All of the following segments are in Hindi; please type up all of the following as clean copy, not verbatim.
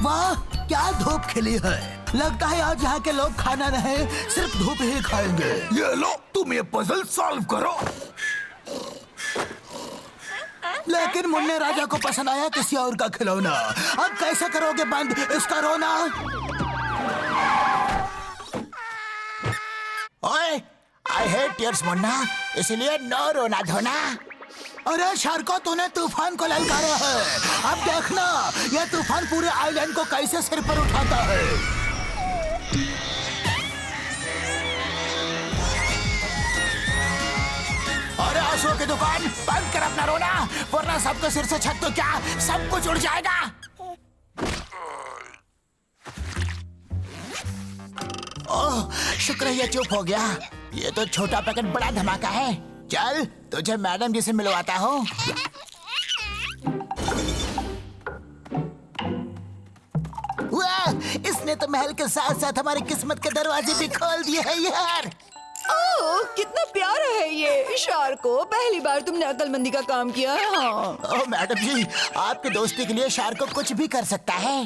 वाह, क्या धूप खिली है। लगता है आज यहाँ के लोग खाना नहीं सिर्फ धूप ही खाएंगे। ये लो, तुम ये पजल सॉल्व करो। लेकिन मुन्ने राजा को पसंद आया किसी और का खिलौना। अब कैसे करोगे बंद इसका रोना? ओए, आई हेट टीयर्स मुन्ना, इसलिए नो रोना धोना। अरे शार्को, तूने तूफान को ललकारा है। अब देखना ये तूफान पूरे आइलैंड को कैसे सिर पर उठाता है। अरे आंसुओं की दुकान बंद कर अपना रोना, वरना सबके सिर से छत तो क्या सब कुछ उड़ जाएगा। ओह, शुक्र है ये चुप हो गया। ये तो छोटा पैकेट बड़ा धमाका है। चल तुझे मैडम जी से मिलवाता हूँ। वाह, इसने तो महल के साथ साथ हमारी किस्मत के दरवाजे भी खोल दिए हैं यार। ओह, कितना प्यारा है ये। शार्को, पहली बार तुमने अक्लमंदी का काम किया है। हाँ। ओह मैडम जी, आपकी दोस्ती के लिए शार्को कुछ भी कर सकता है।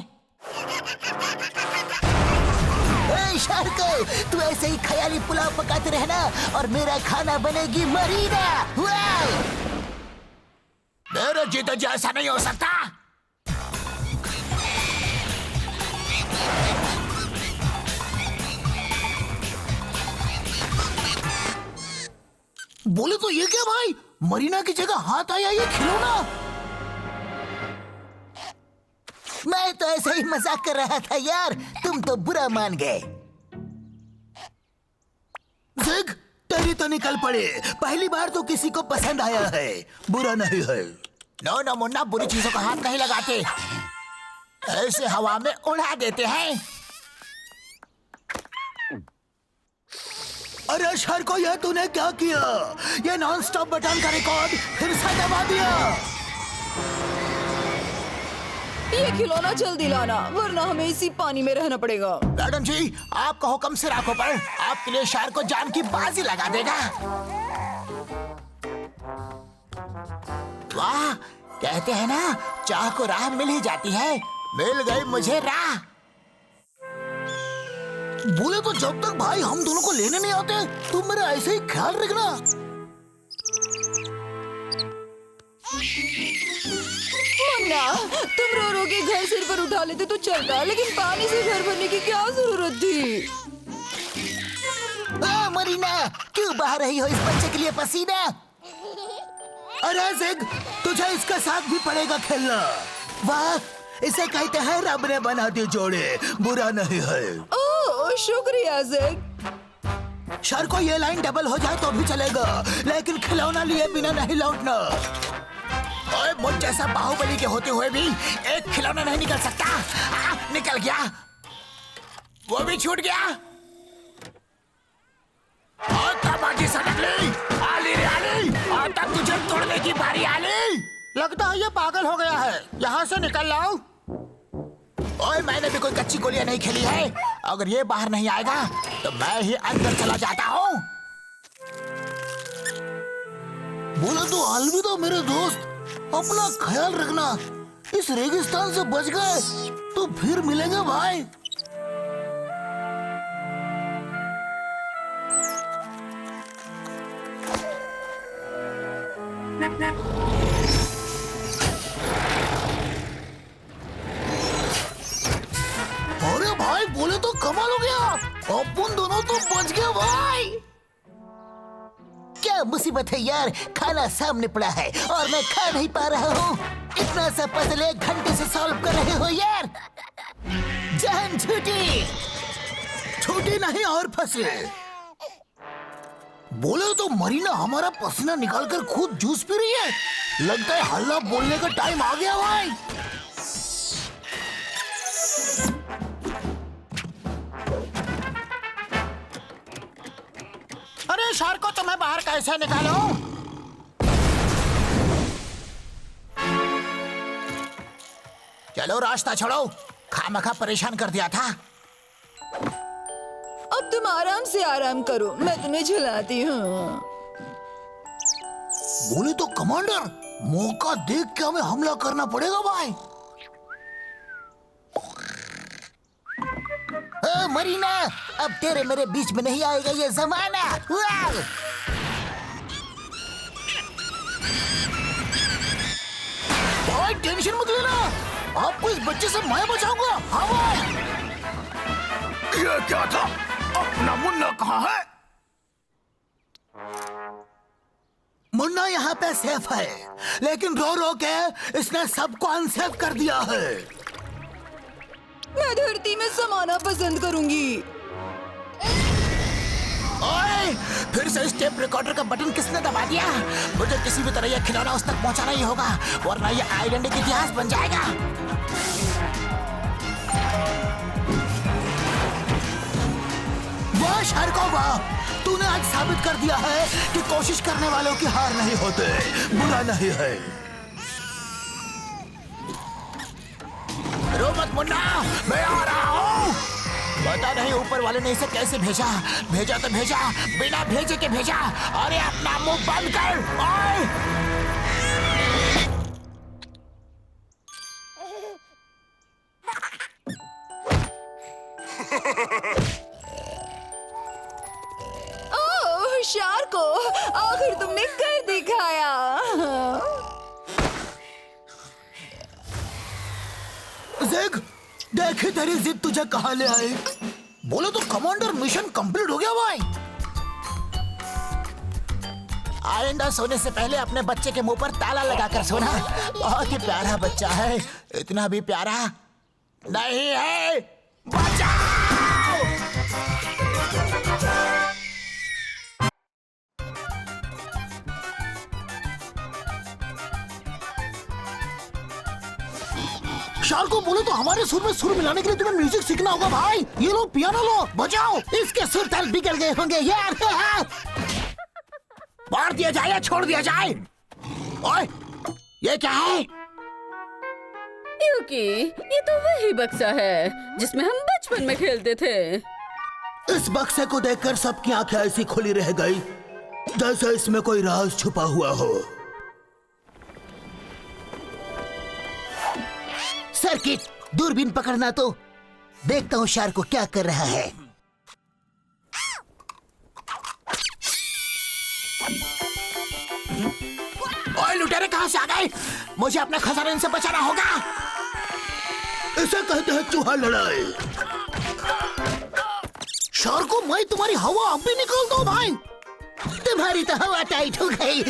ए शार्को, तू ऐसे ही ख्याली पुलाव पकाते रहना और मेरा खाना बनेगी मरीना। वाह! मेरे जीते जैसा नहीं हो सकता। बोले तो ये क्या भाई, मरीना की जगह हाथ आया ये खिलौना। मैं तो ऐसे ही मजाक कर रहा था यार, तुम तो बुरा मान गए। देख, तेरी तो निकल पड़े। पहली बार तो किसी को पसंद आया है, बुरा नहीं है। नो नो मुन्ना, बुरी चीजों को हाथ नहीं लगाते, ऐसे हवा में उड़ा देते हैं। अरे शार्को, ये तूने क्या किया? ये नॉन स्टॉप बटन का रिकॉर्ड फिर से दबा दिया। ये खिलौना जल्दी लाना, वरना हमें इसी पानी में रहना पड़ेगा। मैडम जी, आपका हुक्म सिर आंखों पर। आपके लिए शार्को जान की बाजी लगा देगा। वाह, कहते हैं ना, चाह को राह मिल ही जाती है। मिल गई मुझे राह। बोले तो जब तक भाई हम दोनों को लेने नहीं आते, तुम मेरा ऐसे ही ख्याल रखना। मुन्ना, तुम रो रो के घर सिर पर उठा लेते तो चलता, लेकिन पानी से घर भरने की क्या जरूरत थी? मरीना, क्यों बहा रही हो इस बच्चे के लिए पसीना? अरे जिग, तुझे इसके साथ भी पड़ेगा खेलना। वाह, इसे कहते हैं रब ने बना दी जोड़े, बुरा नहीं है। ओह, शुक्रिया जिग। शार्को, ये लाइन डबल हो जाए तो भी चलेगा, लेकिन खिलौना लिए बिना नहीं लौटना। ओए, मुझ जैसा बाहुबली के होते हुए भी एक खिलौना नहीं निकल सकता। निकल गया, वो भी छूट गया। और तब बाजी सटक ली। आली रे आली, और तब तुझे तोड़ने की बारी आली। लगता है ये पागल हो गया है। यहाँ से निकल लाओ। ओए, मैंने भी कोई कच्ची गोलियां नहीं खेली है। अगर ये बाहर नहीं आएगा तो मैं ही अंदर चला जाता हूँ। बोले तो अलविदा मेरे दोस्त, अपना ख्याल रखना। इस रेगिस्तान से बच गए तो फिर मिलेंगे भाई। अरे भाई, बोले तो कमाल हो गया, अपन दोनों तो बच गए भाई। क्या मुसीबत है यार, खाना सामने पड़ा है और मैं खा नहीं पा रहा हूँ। इतना सा पजल 1 घंटे से सॉल्व कर रहे हो यार। जान छूटी। छूटी नहीं और फंसे। बोले तो मरीना हमारा पसीना निकालकर खुद जूस पी रही है। लगता है हल्ला बोलने का टाइम आ गया भाई। अरे शार्को, तुम्हें बाहर कैसे निकालो? चलो रास्ता छोड़ो, खामखा परेशान कर दिया था। अब तुम आराम से आराम करो, मैं तुम्हें झुलाती हूँ। बोले तो कमांडर, मौका देख के हमें हमला करना पड़ेगा भाई। मरीना, अब तेरे मेरे बीच में नहीं आएगा ये जमाना। वाह! भाई टेंशन मत लेना, आपको इस बच्चे से मैं बचाऊंगा। हाँ भाई। ये क्या था? अपना मुन्ना कहाँ है? मुन्ना यहाँ पे सेफ है, लेकिन रो रो के इसने सबको अनसेफ कर दिया है। मैं धरती में समाना पसंद करूंगी। ओए, फिर से इस टेप रिकॉर्डर का बटन किसने दबा दिया? मुझे किसी भी तरह यह खिलौना उस तक पहुंचाना ही होगा, वरना यह आइलैंड का इतिहास बन जाएगा। वाह शार्को वाह, तूने आज साबित कर दिया है कि कोशिश करने वालों की हार नहीं होते, बुरा नहीं है। रो मत मुन्ना, मैं आ रहा हूँ। पता नहीं ऊपर वाले ने इसे कैसे भेजा, भेजा तो भेजा, बिना भेजे के भेजा। अरे अपना मुंह बंद कर। ओए! ओह शार्को, आखिर तुमने कर दिखाया। ज़ेग, देखे तेरी जिद तुझे कहाँ ले आई। बोले तो कमांडर, मिशन कंप्लीट हो गया भाई। आइंदा सोने से पहले अपने बच्चे के मुंह पर ताला लगाकर सोना। बहुत ही प्यारा बच्चा है, इतना भी प्यारा नहीं है। बचाओ! शार्को, बोले तो हमारे सुर में सुर मिलाने के लिए तुम्हें म्यूजिक सीखना होगा भाई। ये लो पियानो लो, बजाओ। इसके सुर ताल बिगड़ गए होंगे यार। मार दिया जाए या छोड़ दिया जाए? ओए, ये क्या है? युकी, ये तो वही बक्सा है जिसमें हम बचपन में खेलते थे। इस बक्से को देखकर सबकी आंखें ऐसी खुली रह गई जैसे इसमें कोई राज छुपा हुआ हो। सर्किट, दूरबीन पकड़ना तो देखता हूँ शार्को क्या कर रहा है। ओए लुटेरे, कहाँ से आ गए? मुझे अपना खजाना इनसे बचाना होगा। इसे कहते हैं चूहा लड़ाई। शार्को, मैं तुम्हारी हवा अब भी निकाल दो भाई। तुम्हारी तो हवा टाइट हो गई।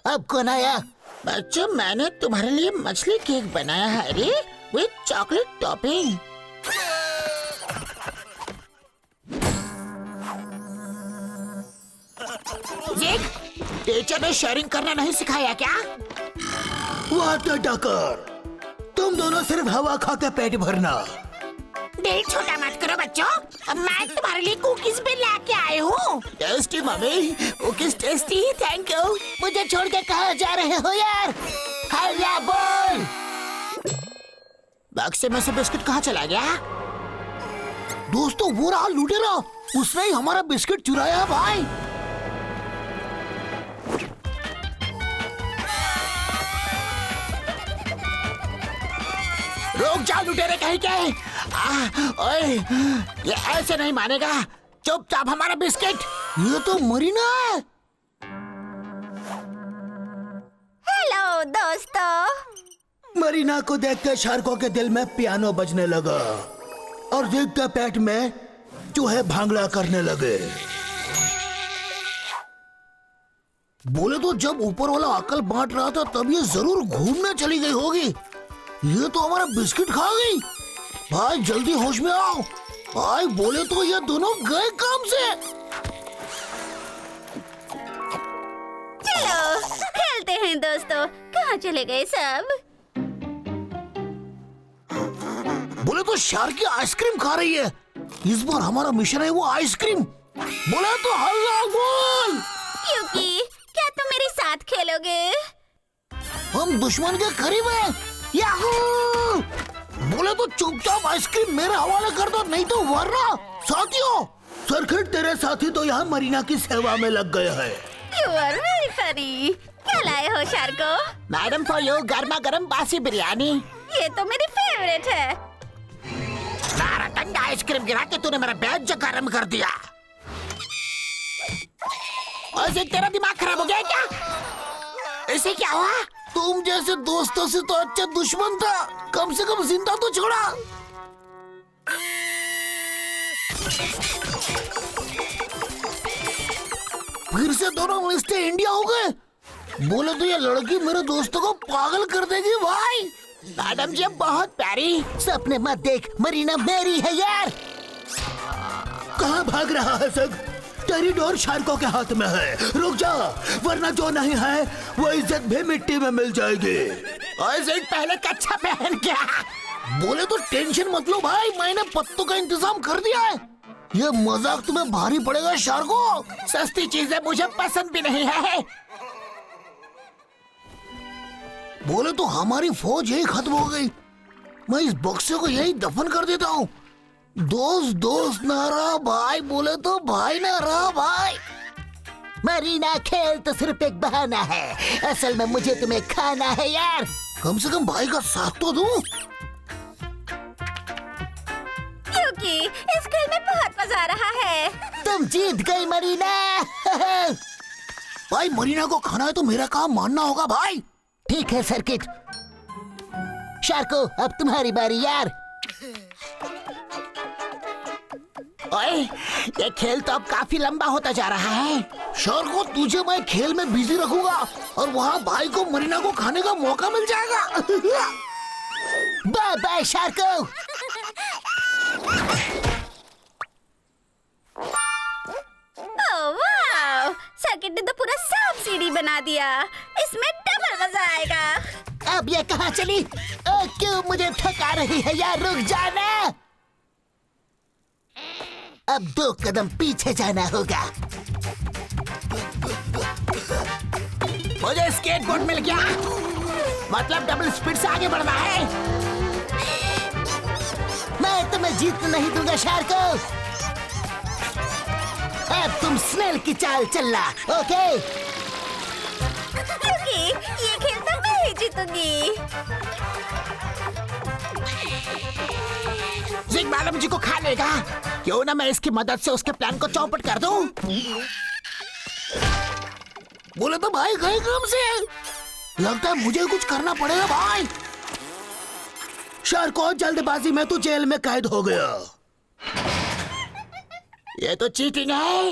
अब कौन आया? बच्चों, मैंने तुम्हारे लिए मछली केक बनाया है रे, विद चॉकलेट टॉपिंग। ज़ेग, टीचर ने शेयरिंग करना नहीं सिखाया क्या? व्हाट द डकर, तुम दोनों सिर्फ हवा खा के पेट भरना। दिल छोटा मत करो बच्चों, अब मैं तुम्हारे लिए कुकीज भी लाके आए हूँ। Tasty mummy, cookies tasty, thank you. मुझे छोड़ के कहाँ जा रहे हो यार? हल्ला बोल। बक्से में से बिस्किट कहाँ चला गया? दोस्तों, वो रहा लुटेरा, उसने ही हमारा बिस्किट चुराया है भाई। रुक जा लुटेरे कहीं के। ओए, ये ऐसे नहीं मानेगा। चुपचाप हमारा बिस्किट। ये तो मरीना है। हेलो दोस्तों। मरीना को देखकर शार्को के दिल में पियानो बजने लगा और ज़ेग के पेट में चूहे भांगड़ा करने लगे। बोले तो जब ऊपर वाला अकल बांट रहा था तब ये जरूर घूमने चली गई होगी। ये तो हमारा बिस्किट खा गई। भाई जल्दी होश में आओ। भाई बोले तो ये दोनों गए काम से। चलो खेलते हैं दोस्तों। कहाँ चले गए सब? बोले तो शार्की आइसक्रीम खा रही है। इस बार हमारा मिशन है वो आइसक्रीम। बोले तो हल्ला बोल। युकी, क्या तुम मेरे साथ खेलोगे? हम दुश्मन के करीब हैं। याहू! बोले तो चुपचाप आइसक्रीम मेरे हवाले कर दो, नहीं तो वरना। साथियों, सर्किट तेरे साथी तो यहाँ मरीना की सेवा में लग गए हैं। You are very funny. क्या लाए हो शार्को? मैडम फॉर यू गर्मा गर्म बासी बिरयानी। ये तो मेरी फेवरेट है। नारा ठंडा आइसक्रीम गिरा के तूने मेरा बैग गरम कर दिया। और तेरा दिमाग खराब हो गया क्या? इसे क्या हुआ? तुम जैसे दोस्तों से तो अच्छा दुश्मन था, कम से कम जिंदा तो छोड़ा। फिर से दोनों मिस्टर इंडिया हो गए। बोले तो ये लड़की मेरे दोस्तों को पागल कर देगी भाई। मैडम जी बहुत प्यारी, सपने मत देख, मरीना मेरी है यार। कहाँ भाग रहा है सग? तेरी डोर शार्कों के हाथ में है, रुक जा, वरना जो नहीं है वो इज्जत भी मिट्टी में मिल जाएगी। और जिद पहले कच्छा पहन क्या? बोले तो टेंशन मत लो भाई, मैंने पत्तों का इंतजाम कर दिया है। ये मजाक तुम्हें भारी पड़ेगा शार्को, सस्ती चीजें मुझे पसंद भी नहीं है। बोले तो हमारी फौज यही खत्म हो गई, मैं इस बक्से को यही दफन कर देता हूँ। दोस्त दोस्त ना रहा भाई, बोले तो भाई ना रहा भाई। मरीना खेल तो सिर्फ एक बहाना है, असल में मुझे तुम्हें खाना है यार। कम से कम भाई का साथ तो दूं। क्योंकि इस खेल में बहुत मजा आ रहा है। तुम जीत गई मरीना। भाई मरीना को खाना है तो मेरा काम मानना होगा भाई। ठीक है सर्किट। शार्को अब तुम्हारी बारी यार। ओए, ये खेल तो अब काफी लंबा होता जा रहा है। शार्को तुझे मैं खेल में बिजी रखूंगा और वहाँ भाई को मरीना को खाने का मौका मिल जाएगा। Bye bye शार्को। ओह वाह, सर्किट ने तो पूरा सांप सीढ़ी बना दिया, इसमें डबल मजा आएगा। अब ये कहाँ चली? क्यों मुझे थका रही है यार, रुक जाना। अब 2 कदम पीछे जाना होगा। मुझे स्केटबोर्ड मिल गया, मतलब डबल स्पीड से आगे बढ़ना है। मैं तुम्हें जीतने नहीं दूंगा शार्को। अब तुम स्नेल की चाल चलना, ओके? क्योंकि ये खेल तो मैं ही जीतूंगी। जिग मैडम जी को खा लेगा, क्यों ना मैं इसकी मदद से उसके प्लान को चौपट कर दूं। बोले तो भाई गए काम से, लगता है मुझे कुछ करना पड़ेगा भाई। शार्को जल्दबाजी में तू जेल में कैद हो गया। ये तो चीटिंग है।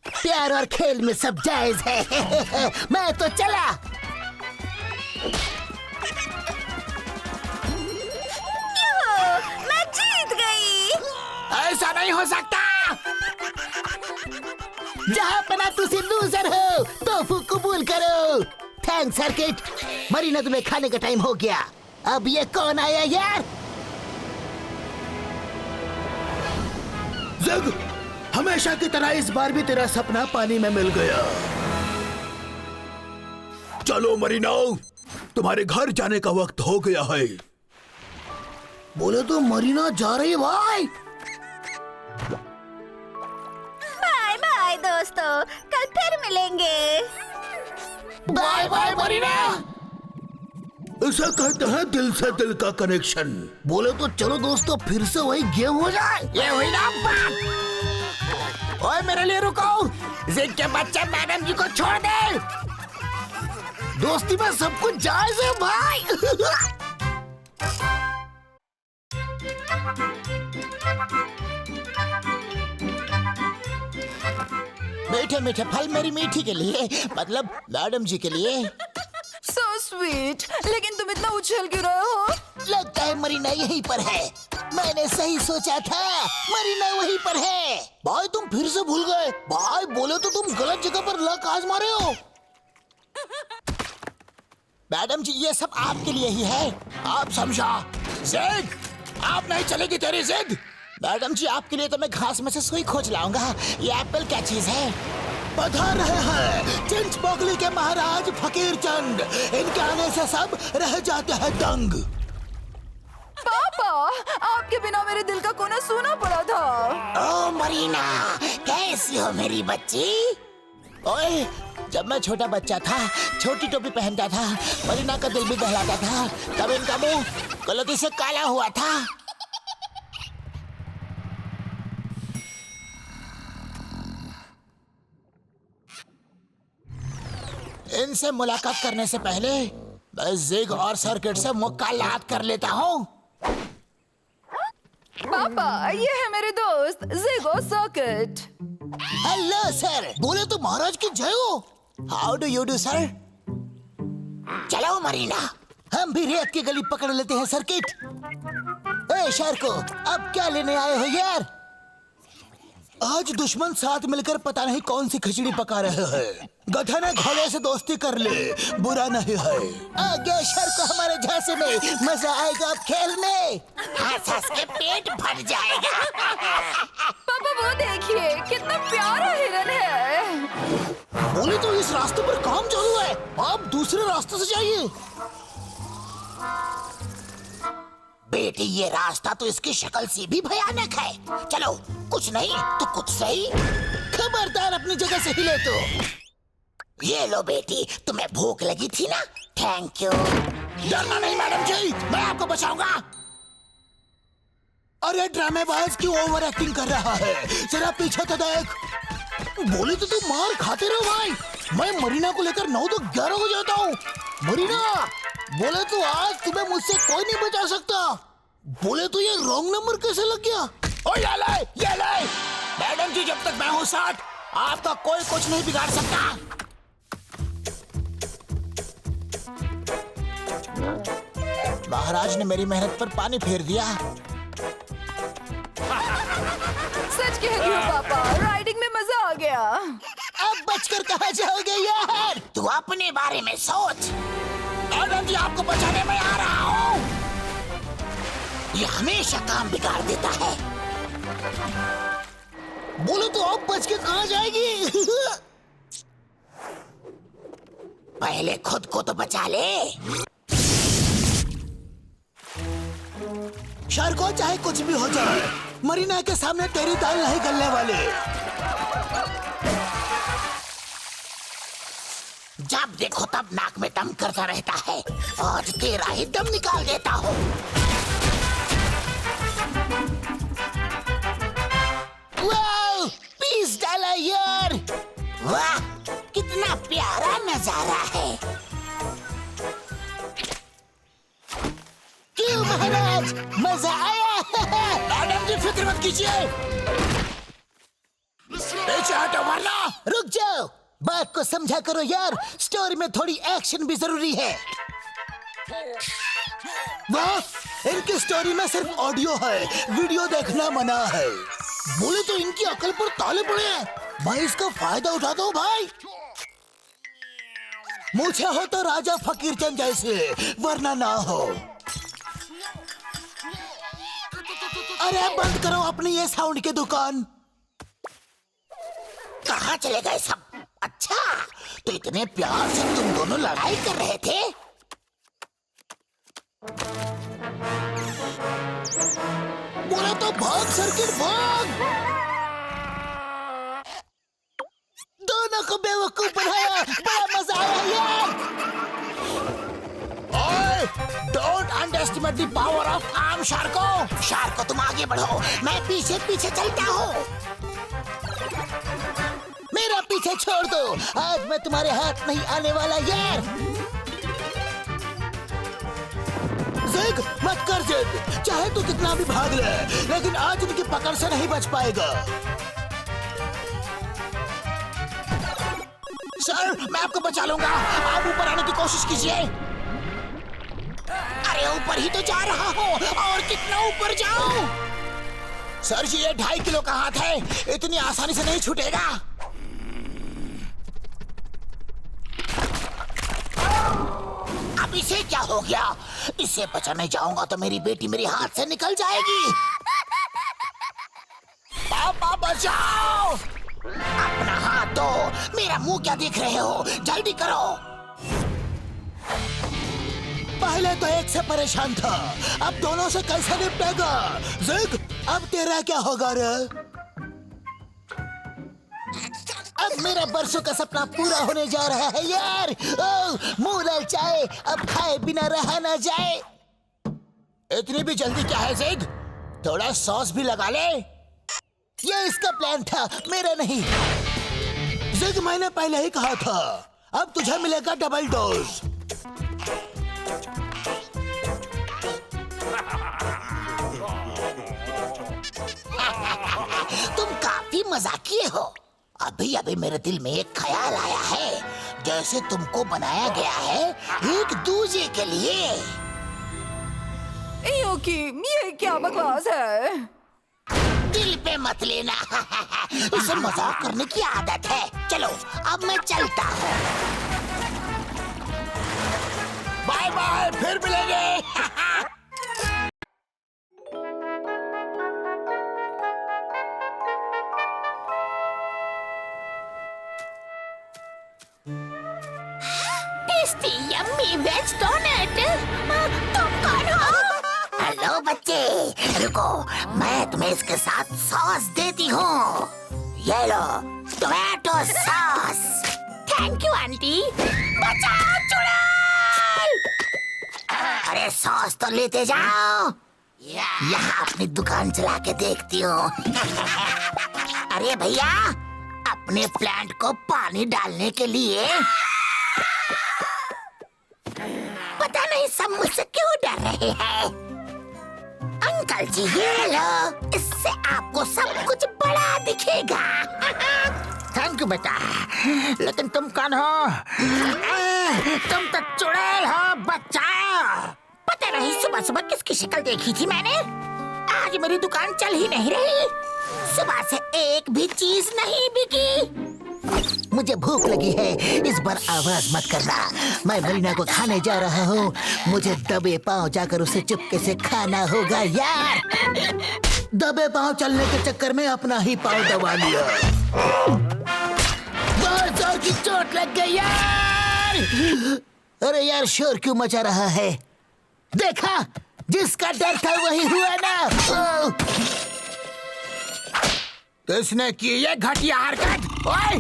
प्यार और खेल में सब जायज है। मैं तो चला। मैं जीत गई। ऐसा नहीं हो सकता। जहाँ पना तुसी लूजर हो, तो कबूल करो। Thanks circuit. मरीना तुम्हें खाने का टाइम हो गया। अब ये कौन आया यार? जग, हमेशा की तरह इस बार भी तेरा सपना पानी में मिल गया। चलो मरीना, तुम्हारे घर जाने का वक्त हो गया है। बोले तो मरीना जा रही है भाई। बाय बाय दोस्तों, कल फिर मिलेंगे। Bye bye Marina. इसे कहते हैं दिल से दिल का कनेक्शन। बोले तो चलो दोस्तों फिर से वही गेम हो जाए। ये हुई ना बात। ओए मेरे लिए रुको, जिद के बच्चे मैडम जी को छोड़ दे। दोस्ती में सब कुछ जायज है भाई। मीठे मीठे फल मेरी मीठी के लिए, मतलब मैडम जी के लिए। So sweet, लेकिन तुम इतना उछल क्यों रहे हो? लगता है मरीना यहीं पर है। मैंने सही सोचा था, मरीना वहीं पर है। भाई तुम फिर से भूल गए। भाई बोले तो तुम गलत जगह पर लक आजमा रहे हो। मैडम जी ये सब आपके लिए ही है, आप समझा। जिद, आप नहीं चलेगी तेरी जिद। मैडम जी आपके लिए तो मैं घास में से सुई खोज लाऊंगा। ये एप्पल क्या चीज है? पधार रहे हैं चिंचपोकली के महाराज फकीर चंद। इनके आने से सब रह जाते हैं दंग। पापा, आपके बिना मेरे दिल का कोना सूना पड़ा था। ओ मरीना, कैसी हो मेरी बच्ची? ओए, जब मैं छोटा बच्चा था, छोटी टोपी पहनता था, मरीना का दिल भी दहलाता था, तब इनका मुंह गलती से काला हुआ था। इनसे मुलाकात करने से पहले मैं जिग और सर्किट से मुलाकात कर लेता हूँ। पापा, ये है मेरे दोस्त जिगो सर्किट। हेलो सर, बोले तो महाराज की जय हो। How do you do sir? चलो मरीना, हम भी रेत की गली पकड़ लेते हैं सर्किट। ए शार्को, अब क्या लेने आए हो यार? आज दुश्मन साथ मिलकर पता नहीं कौन सी खिचड़ी पका रहे हैं। गधा ने घोड़े से दोस्ती कर ले, बुरा नहीं है। आगे शार्को हमारे झांसे में, मजा आएगा खेल में। हंस के पेट भर जाएगा। पापा वो देखिए, कितना प्यारा हिरन है। बोले तो इस रास्ते पर काम चालू है, आप दूसरे रास्ते से जाइए। बेटी, ये रास्ता तो इसकी शक्ल से भी भयानक है। चलो, कुछ नहीं तो कुछ सही। खबरदार अपनी जगह से हिले तो। ये लो बेटी, तुम्हें भूख लगी थी ना? Thank you. डरना नहीं मैडम जी, मैं आपको बचाऊंगा। अरे ड्रामेबाज क्यों ओवर एक्टिंग कर रहा है? जरा पीछे तो देख। बोले तो तुम मार खाते रहो भाई। मैं मरीना को लेकर 9 तो 11 हो जाता हूँ। मरीना, बोले तो आज तुम्हें मुझसे कोई नहीं बचा सकता। बोले तो ये रॉन्ग नंबर कैसे लग गया? ओ ये ले। मैडम जी, जब तक मैं हूँ साथ, आपका कोई कुछ नहीं बिगाड़ सकता। महाराज ने मेरी मेहनत पर पानी फेर दिया। सच कह रही हो पापा, राइडिंग में मजा आ गया। अब बचकर कहाँ जाओगे यार? तू अपने बारे में सोच। मैडम जी, आपको बचाने में आ रहा हूँ। ये हमेशा काम बिगाड़ देता है। बोलो तो अब बच के कहाँ जाएगी? पहले खुद को तो बचा ले। शार्को, चाहे कुछ भी हो जाए, मरीना के सामने तेरी दाल नहीं गलने वाली। जब देखो तब नाक में दम करता रहता है। आज तेरा ही दम निकाल देता हूँ। वाह, पीस डाला यार। वाह, कितना प्यारा नजारा है। क्यों महाराज, मजा आया? मैडम जी, फिक्र मत कीजिए। पीछे हटो वरना। रुक जाओ, बात को समझा करो यार। स्टोरी में थोड़ी एक्शन भी जरूरी है। वाह, इनकी स्टोरी में सिर्फ ऑडियो है, वीडियो देखना मना है। बोले तो इनकी अकल पर ताले पड़े हैं। मैं इसका फायदा उठाता हूँ भाई। मुझे हो तो राजा फकीर चंद जैसे, वरना ना हो। अरे बंद करो अपनी ये साउंड की दुकान। कहाँ चले गए सब? अच्छा, तो इतने प्यार से तुम दोनों लड़ाई कर रहे थे? बोला तो भाग सर्किट, भाग। दोनों को बेवकूफ बनाया, बड़ा मजा आया यार। Don't underestimate the power of arm Sharko. Sharko, तुम आगे बढ़ो, मैं पीछे पीछे चलता हूँ। मेरा पीछे छोड़ दो, आज मैं तुम्हारे हाथ नहीं आने वाला यार। जिग, मत कर जिद। चाहे तो कितना भी भाग ले, लेकिन आज उनकी पकड़ से नहीं बच पाएगा। सर, मैं आपको बचा लूंगा। आप ऊपर आने की कोशिश कीजिए। अरे ऊपर ही तो जा रहा हूँ, और कितना ऊपर जाऊं? सर जी, ये 2.5 किलो का हाथ है, इतनी आसानी से नहीं छूटेगा। अब इसे क्या हो गया? इसे बचाने जाऊंगा तो मेरी बेटी मेरे हाथ से निकल जाएगी। पापा बचाओ! अपना हाथ दो। मेरा मुंह क्या देख रहे हो? जल्दी करो। पहले तो एक से परेशान था, अब दोनों से कैसे निपटेगा? जिग, अब तेरा क्या होगा रे? अब मेरा बरसों का सपना पूरा होने जा रहा है यार। मुंह ललचाए, अब खाए बिना रहा ना जाए। इतनी भी जल्दी क्या है जिग? थोड़ा सॉस भी लगा ले। ये इसका प्लान था, मेरा नहीं। जिग, मैंने पहले ही कहा था, अब तुझे मिलेगा डबल डोज। तुम काफी मजाकिये हो। अभी अभी मेरे दिल में एक ख्याल आया है, जैसे तुमको बनाया गया है एक दूजे के लिए। योकिम, ये क्या बकवास है? दिल पे मत लेना। इसे मजाक करने की आदत है। चलो अब मैं चलता हूँ। बाय बाय, फिर मिलेंगे। Tasty yummy veg donut. तुम कौन हो? हेलो बच्चे, रुको, मैं तुम्हें इसके साथ सॉस देती हूँ। ये लो, tomato sauce. Thank you aunty. बचाओ चुड़ैल! अरे सॉस तो लेते जाओ। यहाँ अपनी दुकान चला के देखती हूँ। अरे भैया, अपने प्लांट को पानी डालने के लिए पता नहीं सब मुझसे क्यों डर रहे हैं। अंकल जी ये लो, इससे आपको सब कुछ बड़ा दिखेगा। थैंक यू बेटा, लेकिन तुम कौन हो? तुम तो चुड़ैल हो बच्चा। पता नहीं सुबह सुबह किसकी शक्ल देखी थी मैंने। आज मेरी दुकान चल ही नहीं रही। सुबह से एक भी चीज नहीं बिकी। मुझे भूख लगी है, इस बार आवाज मत करना। मैं मरीना को खाने जा रहा हूँ। मुझे दबे पांव जाकर उसे चुपके से खाना होगा यार। दबे पांव चलने के चक्कर में अपना ही पांव दबा लिया। बहुत जोर की चोट लग गई यार। अरे यार, शोर क्यों मचा रहा है? देखा, जिसका डर था वही हुआ ना। किसने की ये घटिया हरकत? ओए!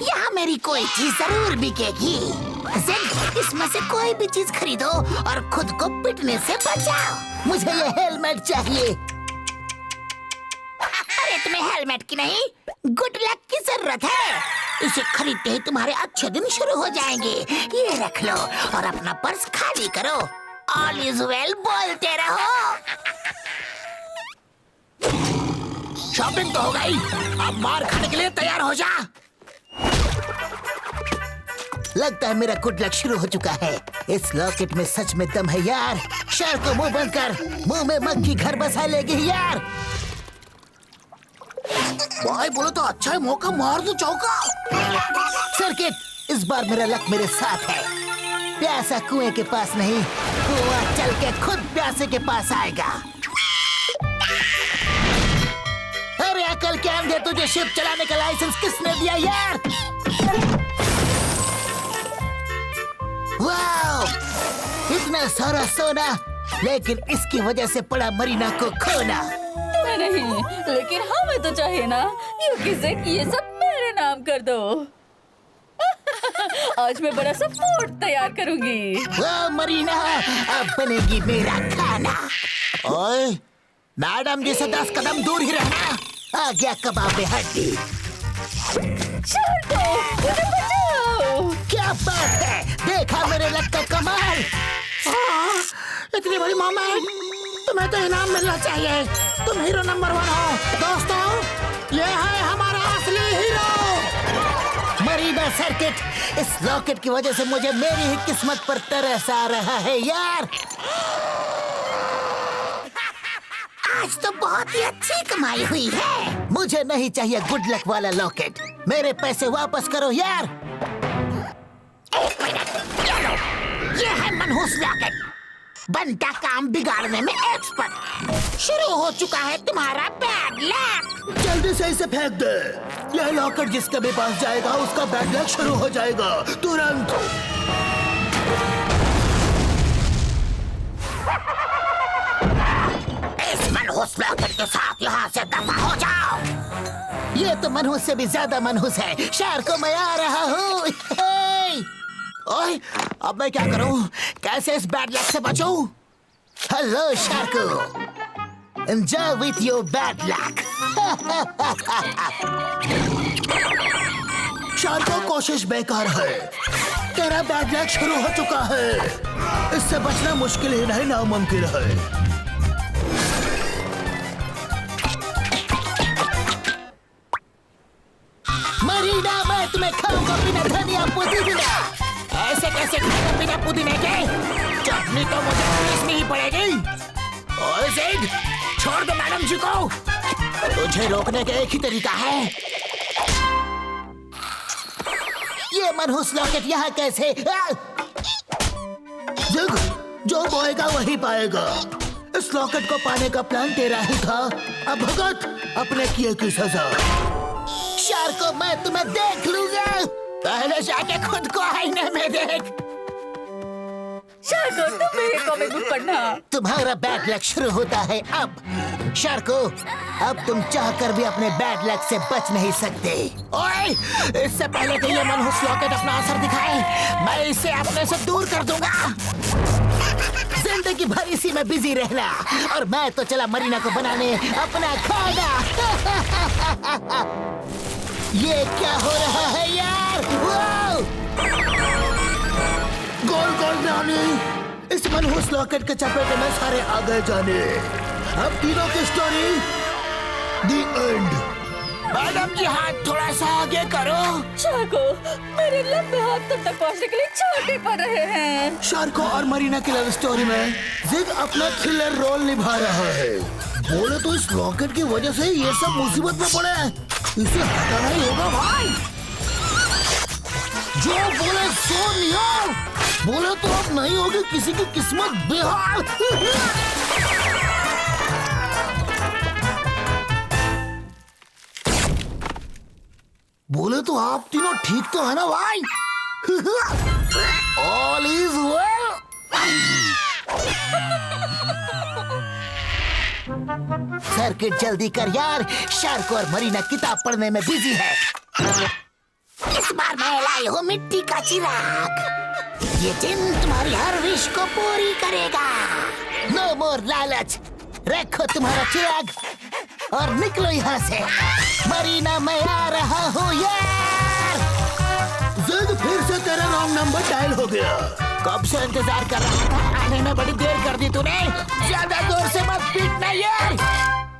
यहाँ मेरी कोई चीज जरूर बिकेगी। जिद, इसमें से कोई भी चीज खरीदो और खुद को पिटने से बचाओ। मुझे ये हेलमेट चाहिए। अरे तुम्हें हेलमेट की नहीं, गुड लक की जरूरत है। इसे खरीदते ही तुम्हारे अच्छे दिन शुरू हो जाएंगे। ये रख लो और अपना पर्स खाली करो। ऑल इज वेल बोलते रहो। शॉपिंग तो हो गई, अब मार खाने के लिए तैयार हो जा। लगता है मेरा गुड लक शुरू हो चुका है। इस लॉकेट में सच में दम है यार। शहर को मुंह बंद कर, मुंह में मक्खी घर बसा लेगी यार। भाई बोलो तो अच्छा है, मौका मार दो चौका। सर्किट, इस बार मेरा लक मेरे साथ है। प्यासा कुएं के पास नहीं, कुआं चल के खुद प्यासे के पास आएगा। अरे अकल के अंधे, तुझे शिप चलाने का लाइसेंस किसने दिया यार? वाह, इतना सारा सोना, लेकिन इसकी वजह से पड़ा मरीना को खोना। तुम्हें नहीं, लेकिन हमें तो चाहिए ना। युकी, ये सब मेरे नाम कर दो। आज मैं बड़ा सा फोर्ट तैयार करूंगी। वाह मरीना, अब बनेगी मेरा खाना। ओए, मैडम जी से 10 कदम दूर ही रहना। आ गया कबाब में हड्डी। शार्को, मुझे बचाओ। क्या बात है, देखा मेरे लक का कमाल। इतनी बड़ी मोमेंट, तुम्हें तो इनाम मिलना चाहिए। तुम हीरो नंबर 1 हो। दोस्तों, ये है हमारा असली हीरो। मरीना सर्किट, इस लॉकेट की वजह से मुझे मेरी ही किस्मत पर तरस आ रहा है यार। आज तो बहुत ही अच्छी कमाई हुई है। मुझे नहीं चाहिए गुड लक वाला लॉकेट। मेरे पैसे वापस करो यार। एक मिनट, ये लो, ये है मनहूस लॉकेट। बनता काम बिगाड़ने में एक्सपर्ट। शुरू हो चुका है तुम्हारा बैड लक। जल्दी से इसे फेंक दे। यह लॉकेट जिसके भी पास जाएगा उसका बैड लक शुरू हो जाएगा तुरंत। इस मनहूस लॉकेट के साथ यहाँ से दफा हो जाओ। ये तो मनहूस से भी ज्यादा मनहूस है। शहर को मैं आ रहा हूँ। ओए, अब मैं क्या करूं? कैसे इस बैड लक से बचूं? Hello Sharko, enjoy with your bad luck. Sharko, कोशिश बेकार है। तेरा बैड लक शुरू हो चुका है। इससे बचना मुश्किल ही नहीं, नामुमकिन है। मरीना, मैं तुम्हें खाऊंगा बिना धनिया पुदीना। ऐसे कैसे खाऊंगा बिना पुदीने के? चटनी तो मुझे पुलिस में ही पड़ेगी। ओए ज़िग, छोड़ दो मैडम जी को। तुझे रोकने का एक ही तरीका है। ये मनहूस लॉकेट यहाँ कैसे? ज़िग, जो बोएगा वही पाएगा। इस लॉकेट को पाने का प्लान तेरा ही था। अब भुगत अपने किए की सजा। शार्को, मैं तुम्हें देख लूंगा। पहले जाके खुद को आईने में देख। शार्को, तुम मेरे कॉमिक बुक पढ़ना। तुम्हारा बैड लक शुरू होता है अब। शार्को, अब तुम चाहकर भी अपने बैड लक से बच नहीं सकते। ओए, इससे पहले कि ये मनहूस लॉकेट अपना असर दिखाए, मैं इसे अपने से दूर कर दूंगा। जिंदगी भर इसी में बिजी रहना, और मैं तो चला मरीना को बनाने अपना खाना। ये क्या हो रहा है यार? गोल गोल रानी, इस मनहूस लॉकेट के चपेटे में सारे आ गए जाने। अब तीनों की स्टोरी दी एंड। मैडम जी, हाथ थोड़ा सा आगे करो। शार्को, मेरे लंबे हाथ तुम तक पहुंचने के लिए छोटे पड़ रहे हैं। शार्को और मरीना की लव स्टोरी में ज़िग अपना थ्रिलर रोल निभा रहा है। बोले तो इस लॉकेट की वजह से ये सब मुसीबत में पड़े हैं। इसे हटाना ही होगा भाई। जो बोले सो लियो। बोले तो अब नहीं होगी किसी की किस्मत बेहाल। बोले तो आप तीनों ठीक तो है ना भाई? All is well. सर्किट जल्दी कर यार, शार्को और मरीना किताब पढ़ने में बिजी है। इस बार मैं लाई हूँ मिट्टी का चिराग। ये जिन तुम्हारी हर विश को पूरी करेगा। नो मोर लालच। रखो तुम्हारा चिराग और निकलो यहाँ से। मरीना, मैं आ रहा हूँ यार। ज़िग, फिर से तेरा रॉन्ग नंबर डायल हो गया। कब से इंतजार कर रहा था, आने में बड़ी देर कर दी तूने। ज्यादा जोर से मत पीटना यार।